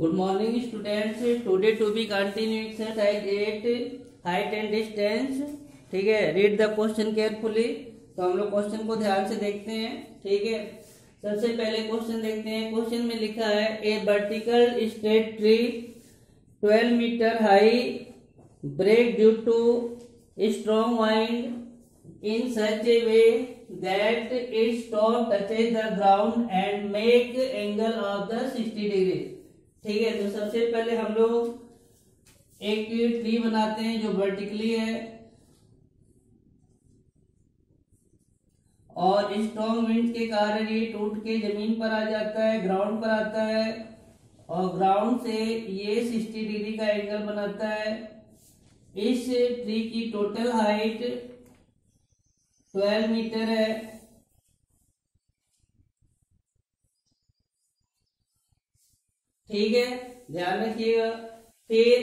Good morning students. Today to be continue exercise 8 height and distance. ठीक है, read the question carefully. तो हम लोग क्वेश्चन को ध्यान से देखते हैं. ठीक है, सबसे पहले क्वेश्चन देखते हैं. क्वेश्चन में लिखा है a vertical straight tree 12 metre high break due to strong wind in such a way that its top touches the ground and make angle of the 60 degree. ठीक है, तो सबसे पहले हम लोग एक ट्री बनाते हैं जो वर्टिकली है और स्ट्रॉन्ग विंड के कारण ये टूट के जमीन पर आ जाता है, ग्राउंड पर आता है और ग्राउंड से ये 60 डिग्री का एंगल बनाता है. इस ट्री की टोटल हाइट 12 मीटर है. ठीक है, ध्यान रखिएगा. फिर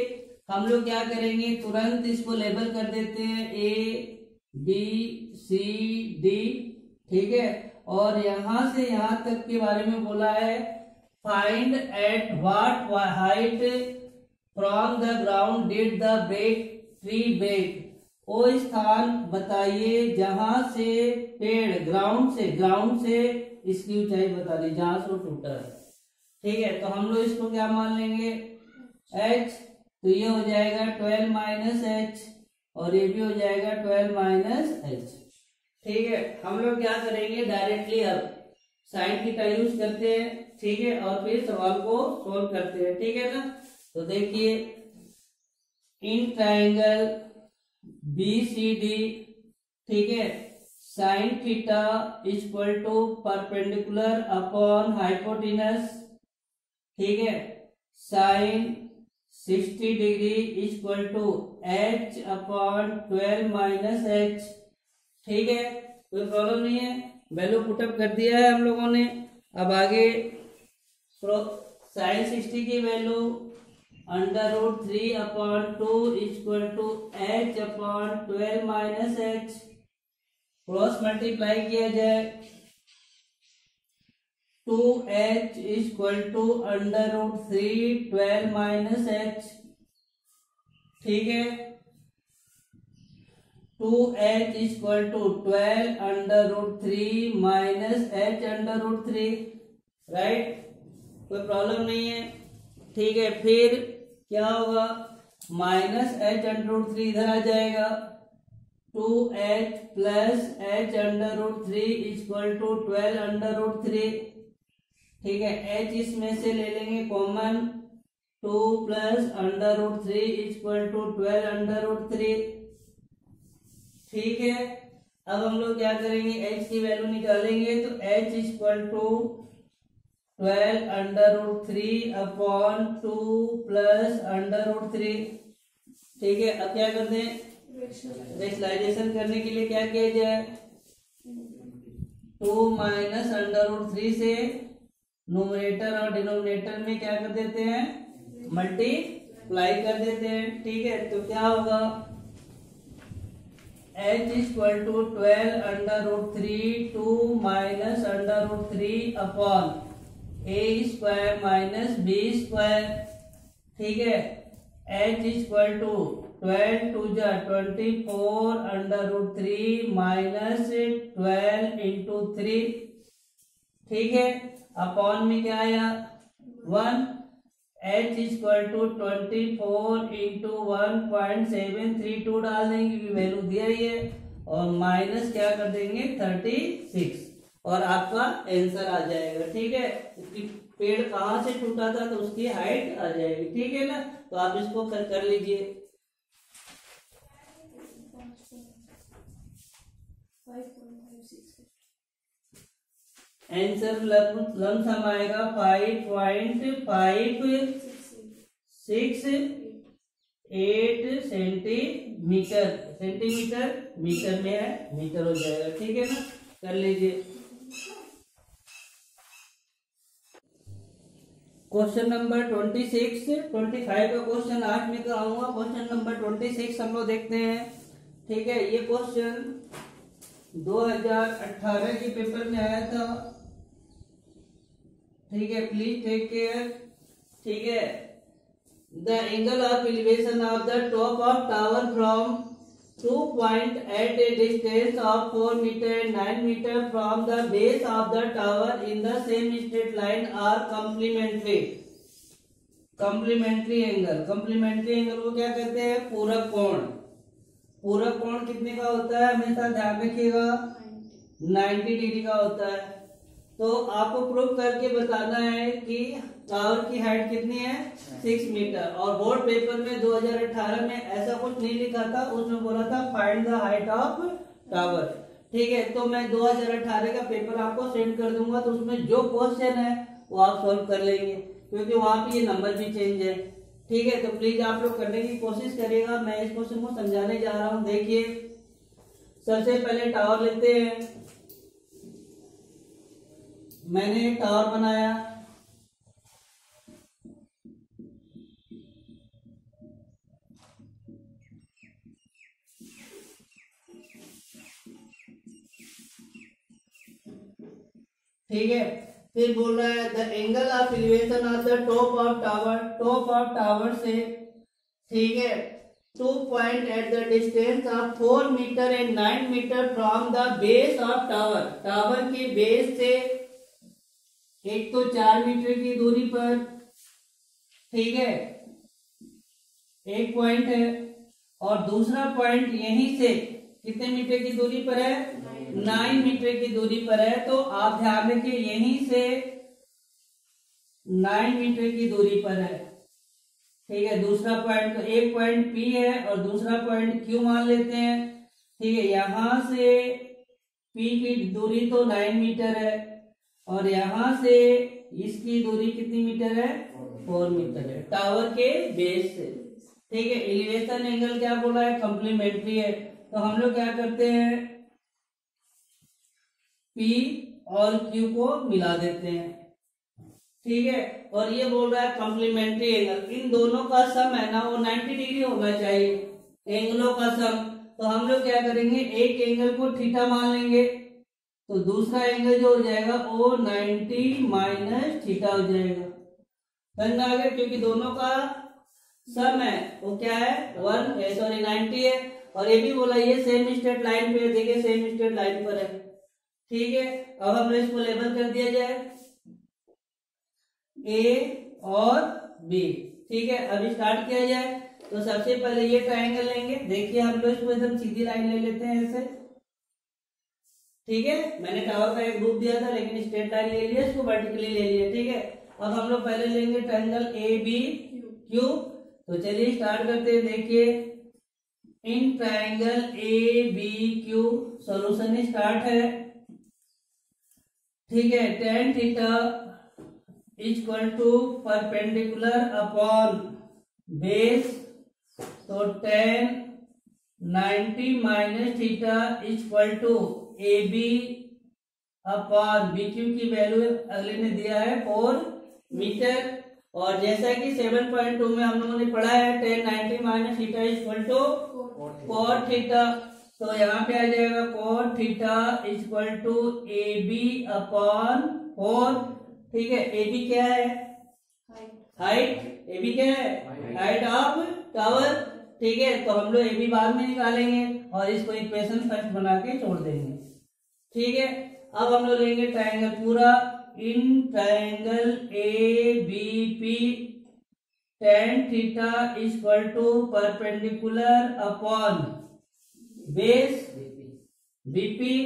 हम लोग क्या करेंगे, तुरंत इसको लेबल कर देते हैं ए बी सी डी. ठीक है, और यहां से यहां तक के बारे में बोला है find at what height from the ground did the break tree break. वो स्थान बताइए जहां से पेड़ ग्राउंड से इसकी ऊंचाई बता दी जहां से वो टूटा है. ठीक है, तो हम लोग इसको क्या मान लेंगे h. तो ये हो जाएगा 12 माइनस एच और ये भी हो जाएगा 12 माइनस एच. ठीक है, हम लोग क्या करेंगे डायरेक्टली अब साइन थीटा यूज करते हैं. ठीक है, और फिर सवाल को सोल्व करते हैं. ठीक है ना, तो देखिए इन ट्राइंगल BCD. ठीक है, sine theta equal to perpendicular upon hypotenuse. ठीक है, sine 60 degree equal to h upon 12 minus h. ठीक है, कोई प्रॉब्लम नहीं है, वैल्यू पुटअप कर दिया है हम लोगों ने. अब आगे साइन 60 की value √3 upon 2 equal to h upon 12 minus h. Cross multiply किया जाए 2h equal to √3 12 minus h. ठीक है, 2h equal to 12 √3 minus h √3. Right, कोई प्रॉब्लम नहीं है. ठीक है, फिर क्या होगा, माइनस h √3 इधर आ जाएगा. 2h plus h √3 equal to 12 √3. ठीक है, h इसमें से ले लेंगे कॉमन. 2 plus √3 equal to 12 √3. ठीक है, अब हम लोग क्या करेंगे, h की वैल्यू निकालेंगे. तो h equal to 12 √3 upon 2 plus √3. ठीक है, अब क्या करते हैं, रेशनलाइजेशन करने के लिए क्या किया जाए, 2 माइनस √3 से न्यूमरेटर और डिनोमिनेटर में क्या कर देते हैं, मल्टीप्लाई कर देते हैं. ठीक है, तो क्या होगा, h equal to 12 √3 2 minus √3 upon a square minus b square. ठीक है, h इक्वल टू 12 2 जा 24 √3 माइनस 12 इंटू 3. ठीक है, अपॉन में क्या आया 1. h इक्वल टू 24 इंटू 1.732 डाल देंगे क्योंकि वैल्यू दिया ही है और माइनस क्या कर देंगे 36 और आपका आंसर आ जाएगा. ठीक है, इसकी पेड़ कहाँ से टूटा था तो उसकी हाइट आ जाएगी. ठीक है ना, तो आप इसको कर लीजिए. आंसर लमसम आएगा 5.568 सेंटीमीटर. मीटर में है, मीटर हो जाएगा. ठीक है ना, कर लीजिए. क्वेश्चन नंबर 26 25 का क्वेश्चन आज में कराऊंगा. क्वेश्चन नंबर 26 हम लोग देखते हैं. ठीक है, ये क्वेश्चन 2018 के पेपर में आया था. ठीक है, प्लीज टेक केयर. ठीक है। The angle of elevation of the top of tower from 2 point at a distance of 4 meter and 9 meter from the base of the tower in the same straight line are complementary. complementary angle को क्या कहते हैं? पूरक कोण। पूरक कोण कितने का होता है? हमेशा ध्यान रखिएगा 90 डिग्री का होता है। तो आपको प्रूव करके बताना है कि टावर की हाइट कितनी है? 6 मीटर। और बोर्ड पेपर में 2018 में ऐसा कुछ नहीं लिखा था, उसमें बोला था find the height of tower. ठीक है, तो मैं 2018 का पेपर आपको सेंड कर दूंगा, तो उसमें जो क्वेश्चन है वो आप सॉल्व कर लेंगे, क्योंकि वहां पे ये नंबर भी चेंज है। ठीक है, तो प्लीज आप लोग करने की कोशिश करिएगा। मैं इस क्वेश्चन को समझाने जा रहा हूँ। देखिए, सबसे पहले टावर लेते हैं। मैंने एक टावर बनाया, ठीक है। फिर बोल रहा है the angle of elevation of the top of tower, top of tower से, ठीक है, 2 point at the distance of 4 metre and 9 metre from the base of tower. Tower के बेस से एक तो 4 मीटर की दूरी पर, ठीक है, एक पॉइंट है, और दूसरा पॉइंट यहीं से कितने मीटर की दूरी पर है? 9 मीटर की दूरी पर है। तो आप ध्यान रखिए यहीं से 9 मीटर की दूरी पर है। ठीक है, दूसरा पॉइंट, तो एक पॉइंट P है और दूसरा पॉइंट Q मान लेते हैं। ठीक है, यहां से P की दूरी तो 9 मीटर है और यहां से इसकी दूरी कितनी मीटर है? 4 मीटर है, टावर के बेस से। ठीक है, एलिवेशन एंगल क्या बोला है? कॉम्प्लीमेंट्री है। तो हम लोग क्या करते हैं, P और Q को मिला देते हैं। ठीक है, और ये बोल रहा है कॉम्प्लीमेंट्री एंगल, इन दोनों का सम है ना वो 90 डिग्री होना चाहिए, एंगलों का सम। तो हम लोग क्या करेंगे, एक एंगल को थीटा मान लेंगे, तो दूसरा एंगल जो हो जाएगा वो 90 माइनस थीटा हो जाएगा। समझ में आ गया? क्योंकि दोनों का सम है वो क्या है? 90 है। और ये भी बोला ये सेम स्ट्रेट लाइन पे, देखिए सेम स्ट्रेट लाइन पर है। ठीक है, अब हम इसको लेबल कर दिया जाए ए और बी। ठीक है, अब स्टार्ट किया जाए। तो सबसे पहले ये ट्रायंगल लेंगे। देखिए हम लोग इसको एकदम सीधी लाइन ले लेते हैं ऐसे। ठीक है, मैंने टावर का एक ग्रुप दिया था लेकिन स्ट्रेट लाइन ले लिया, इसको वर्टिकली ले लिया। ठीक है, अब हम लोग पहले लेंगे ट्रायंगल ए बी क्यू। तो चलिए स्टार्ट करते हैं। देखिए, in triangle A B Q solution start है। ठीक है, tan theta equal to perpendicular upon base, तो tan 90 minus theta equal to A B upon B Q की वैल्यू अगले ने दिया है 4 मीटर। और जैसा कि 7.2 में हम लोगों ने पढ़ा है tan 90 minus theta equal to cot theta, तो यहाँ पे आ जाएगा cot theta equal to A B upon 4। ठीक है, ए बी क्या है? हाइट। ए बी क्या है? Height of tower. ठीक है, तो हम लोग ए बी बाद में निकालेंगे और इसको इक्वेशन फर्स्ट बना के छोड़ देंगे। ठीक है, अब हम लोग लेंगे ट्रायंगल पूरा। In triangle A B P tan theta equal to perpendicular upon base BP,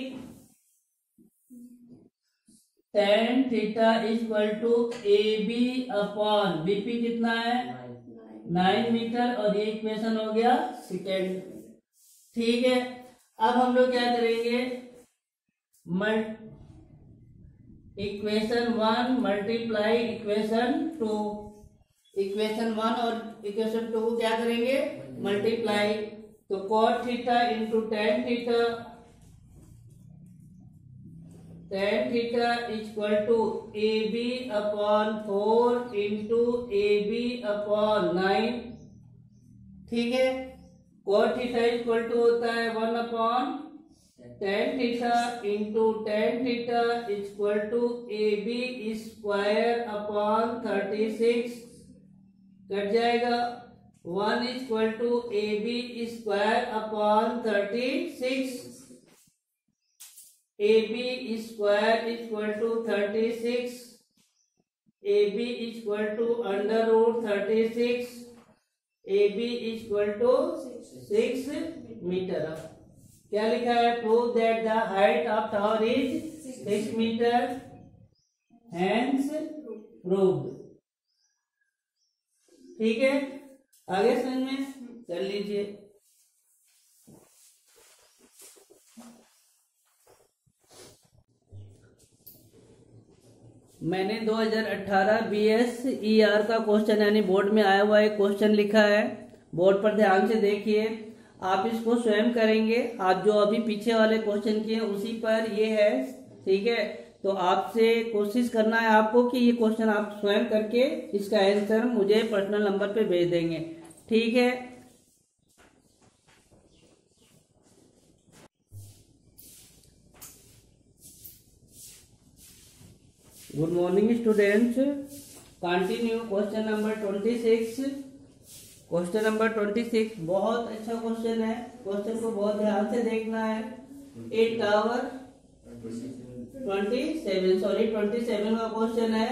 tan theta equal to A B upon BP कितना है? 9 मीटर। और ये इक्वेशन हो गया सेकेंड। ठीक है, अब हम लोग क्या करेंगे, इक्वेशन 1 मल्टीप्लाई इक्वेशन 2। इक्वेशन 1 और इक्वेशन 2 को क्या करेंगे? मल्टीप्लाई। तो cot theta into tan theta, tan theta equal to A B upon 4 into A B upon 9। ठीक है, cot थीटा इक्वल टू होता है 1 upon tan theta into tan theta equal to A B square upon 36 cut जाएगा। 1 equal to A B square upon 36, A B square equal to 36, A B equal to under root 36, A B equal to 6 metre. क्या लिखा है? Prove that the height of tower is 6 metre, hence proved. ठीक है, आगे समझ में कर लीजिए। मैंने 2018 BSER का क्वेश्चन यानी बोर्ड में आया हुआ एक क्वेश्चन लिखा है, बोर्ड पर ध्यान से देखिए। आप इसको स्वयं करेंगे, आप जो अभी पीछे वाले क्वेश्चन किए उसी पर ये है। ठीक है, तो आपसे कोशिश करना है आपको कि ये क्वेश्चन आप स्वयं करके इसका आंसर मुझे पर्सनल नंबर पे भेज देंगे। ठीक है, good morning students. Continue question number 26। Question number 26 बहुत अच्छा क्वेश्चन है, क्वेश्चन को बहुत ध्यान से देखना है। ए टावर 27 का क्वेश्चन है।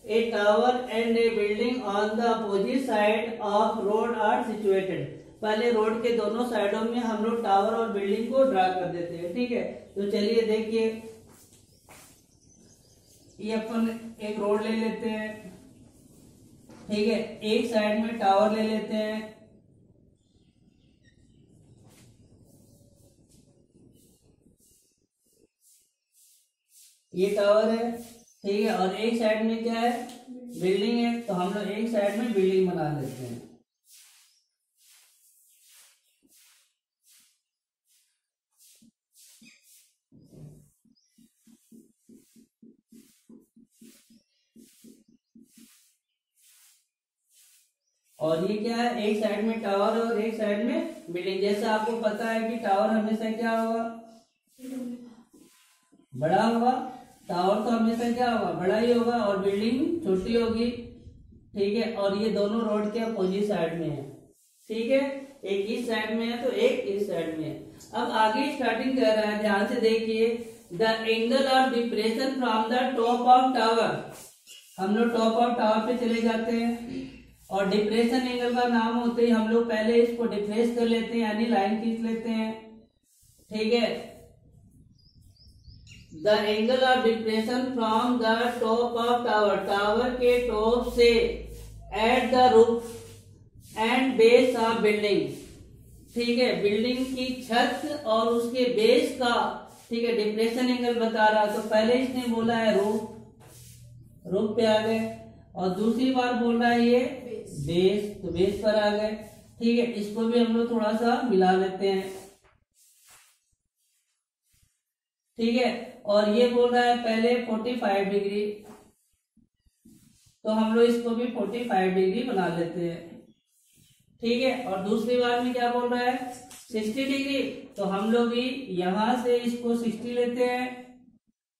A tower and a building on the opposite side of road are situated. पहले रोड के दोनों साइडों में हम लोग टावर और बिल्डिंग को ड्रा कर देते हैं। ठीक है, तो चलिए देखिए, ये अपन एक रोड ले लेते हैं। ठीक है, एक साइड में टावर ले लेते हैं। ये टावर है। ठीक है, और एक साइड में क्या है? बिल्डिंग है। तो हम लोग एक साइड में बिल्डिंग बना लेते हैं। और ये क्या है? एक साइड में टावर और एक साइड में बिल्डिंग। जैसा आपको पता है कि टावर हमेशा क्या होगा? बड़ा होगा। टावर तो हमेशा क्या होगा? बड़ा ही होगा, और बिल्डिंग छोटी होगी। ठीक है, और ये दोनों रोड के अपोजिट साइड में है। ठीक है, एक इस साइड में है तो एक इस साइड में है। अब आगे स्टार्टिंग कर रहा है, ध्यान से देखिए। The angle of depression from the top of tower. हम लोग टॉप ऑफ टावर पे चले जाते हैं, और डिप्रेशन एंगल का नाम होते ही हम लोग पहले इसको डिप्रेस कर लेते हैं, यानी लाइन खींच लेते हैं। ठीक है, the angle of depression from the top of tower, tower के टॉप से at the roof and base of building. ठीक है, बिल्डिंग की छत और उसके बेस का, ठीक है, डिप्रेशन एंगल बता रहा। तो पहले इसने बोला है रूफ, रूफ पे आ गए, और दूसरी बार बोल रहा है ये बेस, तो बेस पर आ गए। ठीक है, इसको भी हम लोग थोड़ा सा मिला लेते हैं। ठीक है, और ये बोल रहा है पहले 45 डिग्री, तो हम लोग इसको भी 45 डिग्री बना लेते हैं। ठीक है, और दूसरी बार में क्या बोल रहा है? 60 डिग्री, तो हम लोग भी यहां से इसको 60 लेते हैं,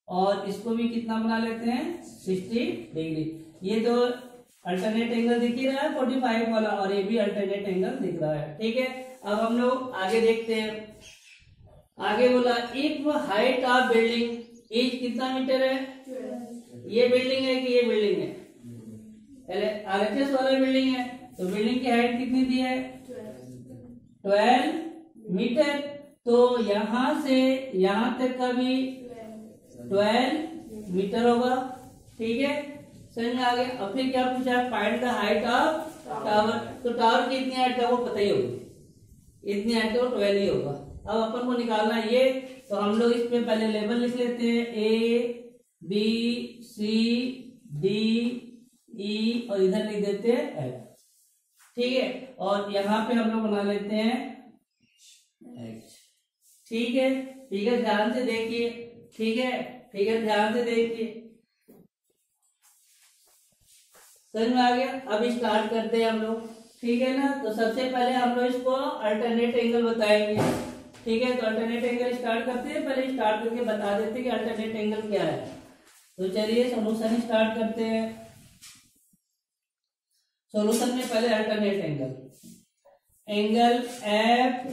और इसको भी कितना बना लेते हैं? 60 डिग्री। ये तो अल्टरनेट एंगल दिख ही रहा है 45 वाला, और ये भी अल्टरनेट एंगल दिख रहा है। ठीक है, अब हम लोग आगे देखते हैं। आगे बोला if height of building is कितना मीटर है? ये बिल्डिंग है कि ये बिल्डिंग है? पहले RHS वाला बिल्डिंग है, तो बिल्डिंग की हाइट कितनी दी है? 12 मीटर। तो यहां से यहां तक का भी 12 मीटर होगा। ठीक है, समझ में आ गया। अब फिर क्या पूछा है? Find the height of tower. तो टावर की इतनी हाइट का वो पता ही होगी, इतनी हाइट का वो 12 ही होगा। अब अपन को निकालना है ये, तो हम लोग इसमें पहले लेवल लिख लेते हैं, A B C D E, और इधर लिख देते हैं F। ठीक है, और यहाँ पे हम लोग बना लेते हैं H। ठीक है, फिगर ध्यान से देखिए। ठीक है, फिगर ध्यान से देखिए, समझ में आ गया। अब स्टार्ट करते हैं हम लोग। ठीक है ना, तो सबसे पहले हम लोग इसको अल्टरनेट एंगल बताएंगे। ठीक है, तो अल्टरनेट एंगल स्टार्ट करते हैं। पहले स्टार्ट करके बता देते हैं कि अल्टरनेट एंगल क्या है। तो चलिए सॉल्यूशन स्टार्ट करते हैं। सॉल्यूशन में पहले alternate angle F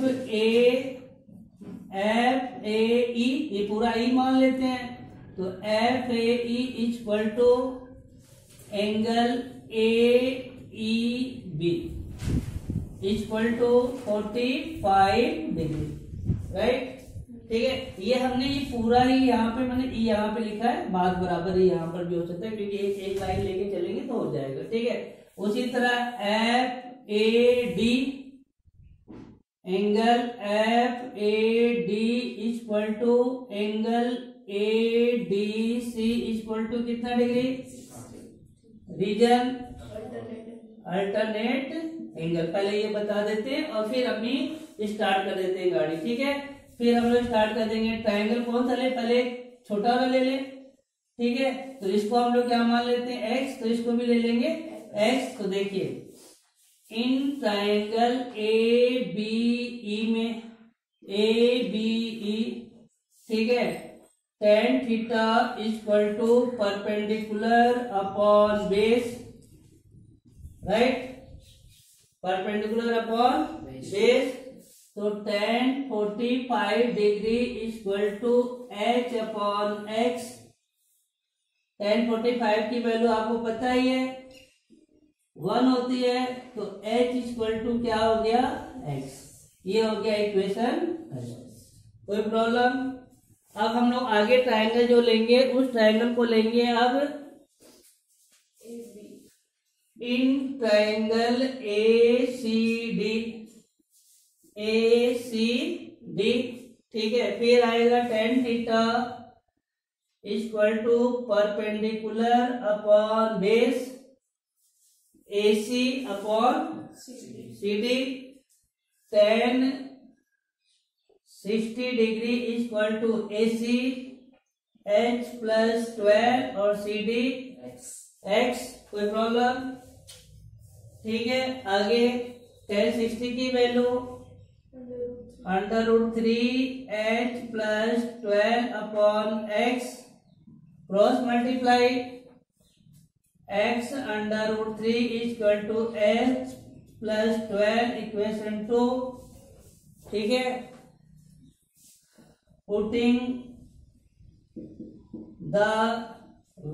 A E, ये पूरा ई मान लेते हैं, तो F A E equal to angle A E B equal to 45 degree, right. ठीक है, ये हमने ये पूरा ही यहाँ पे मैंने यहाँ पे लिखा है, बात बराबर ही यहाँ पर भी हो सकता है क्योंकि एक लाइन लेके चलेंगे तो हो जाएगा। ठीक है, उसी तरह F A D, angle F A D equal to angle A D C equal to कितना डिग्री, रीजन अल्टरनेट एंगल, पहले ये बता देते हैं और फिर अपनी स्टार्ट कर देते हैं गाड़ी। ठीक है, फिर हम लोग स्टार्ट कर देंगे। ट्रायंगल कौन सा ले, पहले छोटा वाला ले ले। ठीक है, तो इसको हम लोग क्या मान लेते हैं, एक्स, तो इसको भी ले लेंगे एक्स। तो देखिए in triangle A B E में, ए बी ई, ठीक है, tan theta equal to perpendicular upon base, right, perpendicular upon base, तो tan 45 degree equal to h upon x। tan 45 की वैल्यू आपको पता ही है 1 होती है, तो h इक्वल टू क्या हो गया, x। ये हो गया इक्वेशन। कोई प्रॉब्लम? अब हम लोग आगे ट्रायंगल जो लेंगे उस ट्रायंगल को लेंगे अब इन ट्रायंगल ए सी डी, ठीक है, फिर आएगा tan theta equal to perpendicular upon base AC upon CD, tan 60 degree equal to AC H plus 12 और CD X। कोई प्रॉब्लम? ठीक है, आगे tan 60 की value √3 h plus 12 upon x, cross multiply x √3 equal to h plus 12 equation 2। ठीक है, putting the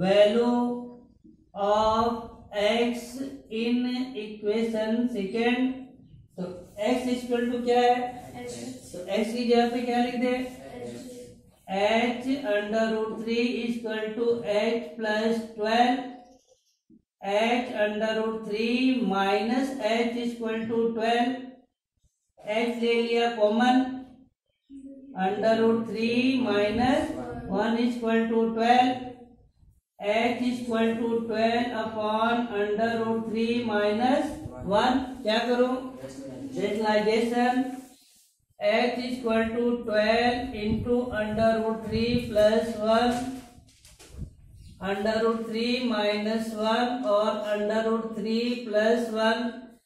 value of x in equation second, तो x equal to क्या है, तो x की जगह पे क्या लिख दे, h √3 equal to h plus 12, h √3 minus h equal to 12, h ले लिया common, √3 minus 1 equal to 12, h equal to 12 upon √3 minus 1। क्या करूं, rationalisation, h equal to 12 into √3 plus 1, √3 minus 1 और √3 प्लस 1।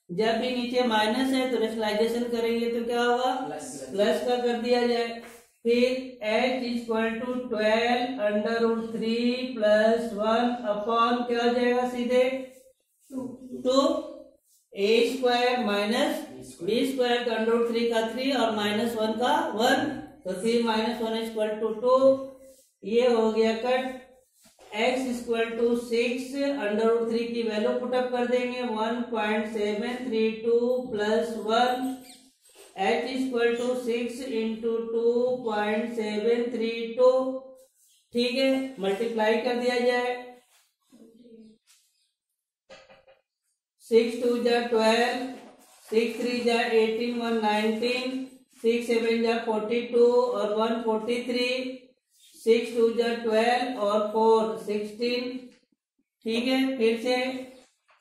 जब भी नीचे माइनस है तो रेशनलाइजेशन करेंगे तो क्या होगा, प्लस का कर दिया जाए। फिर h equal to 12 √3 plus 1 upon क्या हो जाएगा, सीधे 2 a square minus b square का √3 का 3 और माइनस 1 का 1, तो 3 माइनस 1 इक्वल टू 2। ये हो गया कट। x इक्वल टू 6 √3 की वैल्यू पुटअप कर देंगे 1.732 plus 1, h equal to 6 into 2.732। ठीक है, मल्टीप्लाई कर दिया जाए, 6 2 जा 12, 6 3 जा 18, 1 19, 6 7 जा 42 और 1 43, 6 2 जा 12 और 4 16। ठीक है, फिर से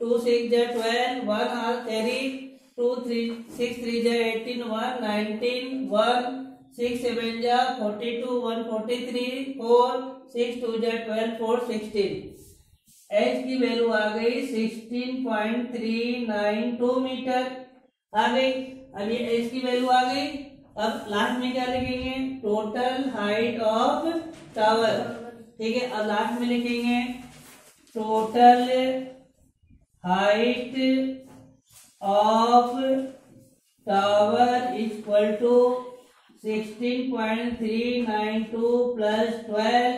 2 6 जा 12, 1 आर कैरी, 2 3 6 3 जा 18, 1 19, 1 6 7 जा 42, 1 43, 4 6 2 जा 12, 4 16। h की वैल्यू आ गई 16.392 मीटर आ गई। अब ये h की वैल्यू आ गई। अब लास्ट में क्या लिखेंगे, टोटल हाइट ऑफ टावर। ठीक है, अब लास्ट में लिखेंगे total height of tower equal to 16.392 plus 12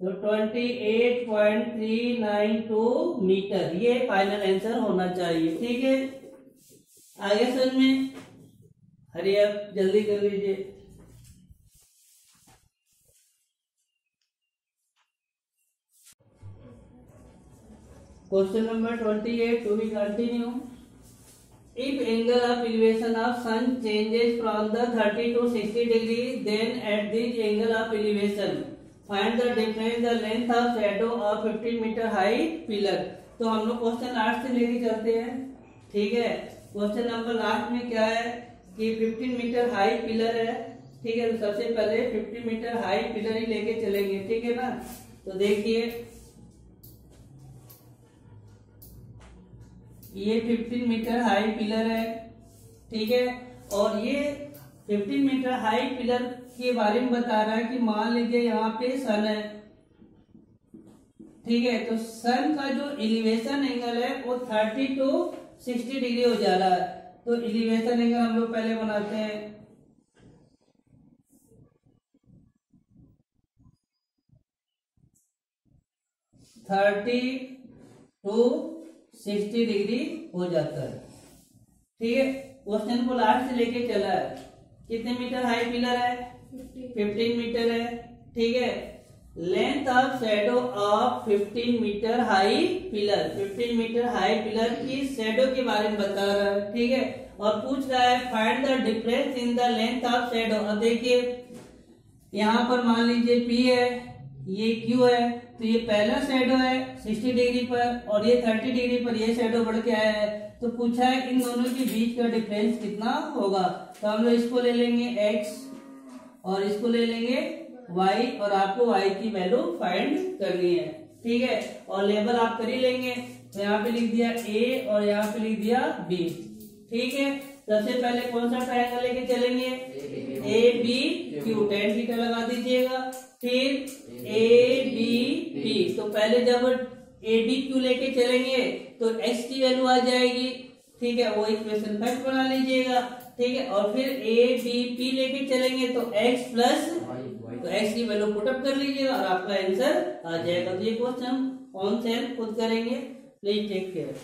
तो 28.392 मीटर। ये फाइनल आंसर होना चाहिए। ठीक है, आगे समझ में? हरी अब जल्दी कर लीजिए। Question number 28 to be continue. If angle of elevation of sun changes from the 30 to 60 degree, then at this angle of elevation, find the difference the length of shadow of 15 meter high pillar। तो हम लोग question last से लेके चलते हैं। ठीक है, question number last में क्या है कि 15 मीटर हाई पिलर है। ठीक है, तो सबसे पहले 15 मीटर हाई पिलर ही लेके चलेंगे। ठीक है ना, तो देखिए ये 15 मीटर हाई पिलर है। ठीक है, और ये 15 मीटर हाई पिलर के बारे में बता रहा है कि मान लीजिए यहाँ पे सन है। ठीक है, तो सन का जो एलिवेशन एंगल है वो 30 to 60 डिग्री हो जा रहा है। तो एलिवेशन एंगल हम लोग पहले बनाते हैं। थर्टी टू 60 डिग्री हो जाता है। ठीक है, क्वेश्चन को लास्ट से लेके चला है। कितने मीटर हाई पिलर है? 15 मीटर है। ठीक है, length of shadow of 15 metre high pillar, 15 metre high pillar की शैडो के बारे में बता रहा है। ठीक है, और पूछ रहा है find the difference in the length of shadow. अब देखिए यहाँ पर मान लीजिए P है, ये Q है, तो ये पहला शैडो है 60 डिग्री पर और ये 30 डिग्री पर ये शैडो बढ़ के आया है। तो पूछा है इन दोनों के बीच का डिफरेंस कितना होगा। तो हम लोग इसको ले लेंगे x और इसको ले लेंगे y और आपको y की वैल्यू फाइंड करनी है। ठीक है, और लेबल आप कर ही लेंगे। तो यहाँ पे लिख दिया a और यहाँ पे लिख दिया b। ठीक है, सबसे पहले कौन सा ट्रायंगल लेके चलेंगे? A B Q, tan theta लगा दीजिएगा। फिर ए बी पी, तो पहले जब ए बी क्यू लेके चलेंगे तो x की वैल्यू आ जाएगी। ठीक है, वो इक्वेशन फर्स्ट बना लीजिएगा। ठीक है, और फिर ए बी पी लेके चलेंगे तो x प्लस, तो x की वैल्यू पुटअप कर लीजिएगा और आपका आंसर आ जाएगा। तो ये क्वेश्चन ऑन सेल्फ खुद करेंगे। Please take care.